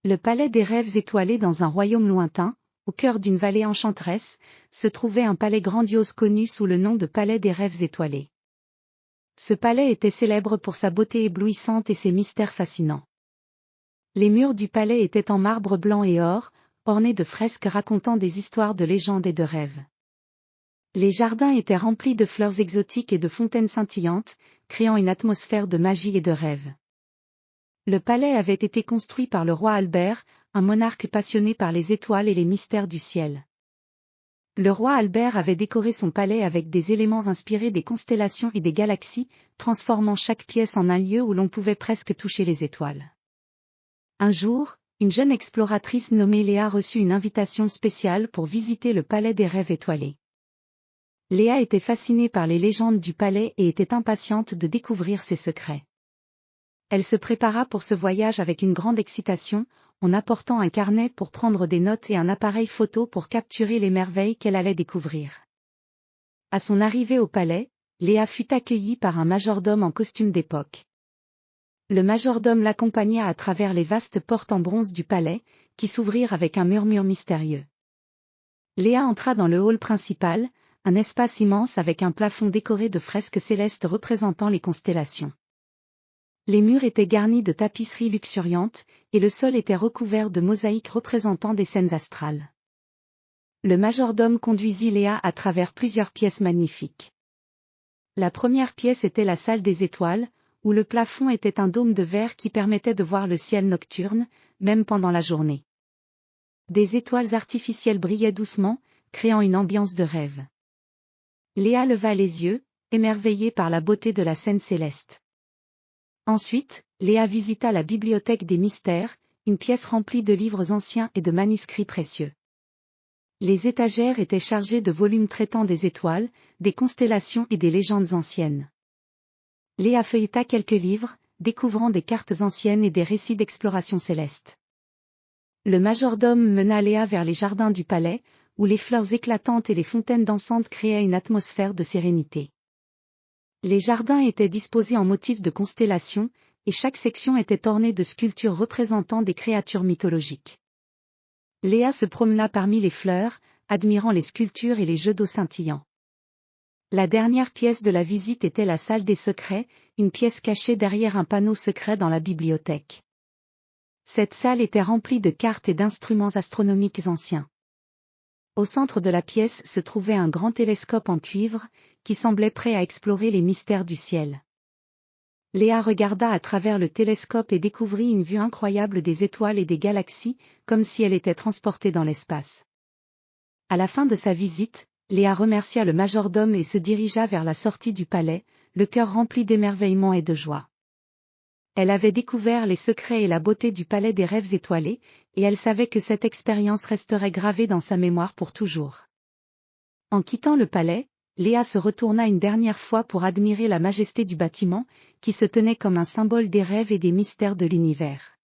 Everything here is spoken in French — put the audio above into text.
Le palais des rêves étoilés dans un royaume lointain, au cœur d'une vallée enchanteresse, se trouvait un palais grandiose connu sous le nom de palais des rêves étoilés. Ce palais était célèbre pour sa beauté éblouissante et ses mystères fascinants. Les murs du palais étaient en marbre blanc et or, ornés de fresques racontant des histoires de légendes et de rêves. Les jardins étaient remplis de fleurs exotiques et de fontaines scintillantes, créant une atmosphère de magie et de rêve. Le palais avait été construit par le roi Albert, un monarque passionné par les étoiles et les mystères du ciel. Le roi Albert avait décoré son palais avec des éléments inspirés des constellations et des galaxies, transformant chaque pièce en un lieu où l'on pouvait presque toucher les étoiles. Un jour, une jeune exploratrice nommée Léa reçut une invitation spéciale pour visiter le palais des rêves étoilés. Léa était fascinée par les légendes du palais et était impatiente de découvrir ses secrets. Elle se prépara pour ce voyage avec une grande excitation, en apportant un carnet pour prendre des notes et un appareil photo pour capturer les merveilles qu'elle allait découvrir. À son arrivée au palais, Léa fut accueillie par un majordome en costume d'époque. Le majordome l'accompagna à travers les vastes portes en bronze du palais, qui s'ouvrirent avec un murmure mystérieux. Léa entra dans le hall principal, un espace immense avec un plafond décoré de fresques célestes représentant les constellations. Les murs étaient garnis de tapisseries luxuriantes, et le sol était recouvert de mosaïques représentant des scènes astrales. Le majordome conduisit Léa à travers plusieurs pièces magnifiques. La première pièce était la salle des étoiles, où le plafond était un dôme de verre qui permettait de voir le ciel nocturne, même pendant la journée. Des étoiles artificielles brillaient doucement, créant une ambiance de rêve. Léa leva les yeux, émerveillée par la beauté de la scène céleste. Ensuite, Léa visita la bibliothèque des mystères, une pièce remplie de livres anciens et de manuscrits précieux. Les étagères étaient chargées de volumes traitant des étoiles, des constellations et des légendes anciennes. Léa feuilleta quelques livres, découvrant des cartes anciennes et des récits d'exploration céleste. Le majordome mena Léa vers les jardins du palais, où les fleurs éclatantes et les fontaines dansantes créaient une atmosphère de sérénité. Les jardins étaient disposés en motifs de constellations, et chaque section était ornée de sculptures représentant des créatures mythologiques. Léa se promena parmi les fleurs, admirant les sculptures et les jeux d'eau scintillants. La dernière pièce de la visite était la salle des secrets, une pièce cachée derrière un panneau secret dans la bibliothèque. Cette salle était remplie de cartes et d'instruments astronomiques anciens. Au centre de la pièce se trouvait un grand télescope en cuivre, qui semblait prêt à explorer les mystères du ciel. Léa regarda à travers le télescope et découvrit une vue incroyable des étoiles et des galaxies, comme si elle était transportée dans l'espace. À la fin de sa visite, Léa remercia le majordome et se dirigea vers la sortie du palais, le cœur rempli d'émerveillement et de joie. Elle avait découvert les secrets et la beauté du palais des rêves étoilés, et elle savait que cette expérience resterait gravée dans sa mémoire pour toujours. En quittant le palais, Léa se retourna une dernière fois pour admirer la majesté du bâtiment, qui se tenait comme un symbole des rêves et des mystères de l'univers.